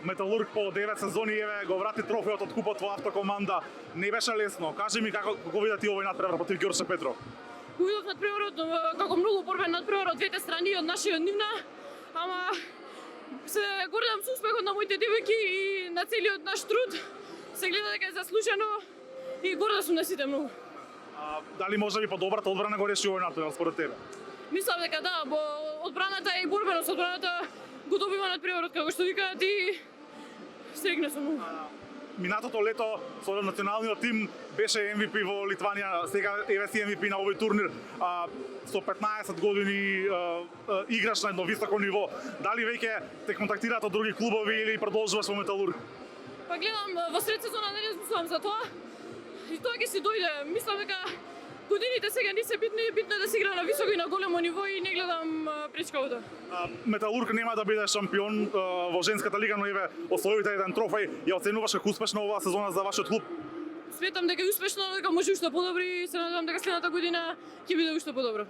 Металург по 9 сезони еве го врати трофеот од купот во автокоманда. Не беше лесно. Кажи ми како го види ти овој натпревар против Ѓорче Петров? Го видов надпреварот како многу борбен надпревар од двете страни, од наша и од нивна, ама се гордам со успехот на моите девојки и на целиот наш труд. Се гледа дека е заслужено и горда сум на сите многу. Дали може би подобрата одбрана го реши овој натпревар според тебе? Мислам дека да, бо одбраната и борбеност одбраната го добива надпреварот како што викаат и срекна сум многу. Минатото лето со националниот тим беше MVP во Литванија, сега еве си MVP на овој турнир. Со 15 години играш на едно високо ниво. Дали веќе те контактираат од други клубови или продолжуваш во Металург? Па гледам во сред сезона не размислувам за тоа. И тоа ќе си дојде. Мислам дека годините сега не се битни, битно е да се игра на високо и на големо ниво и не гледам пречкавото. Металург нема да биде шампион во женската лига, но еве освоите еден трофеј. Ја оценуваш како успешна оваа сезона за вашиот клуб? Сметам дека е успешно, дека може уште подобри и се надевам дека следната година ќе биде уште подобро.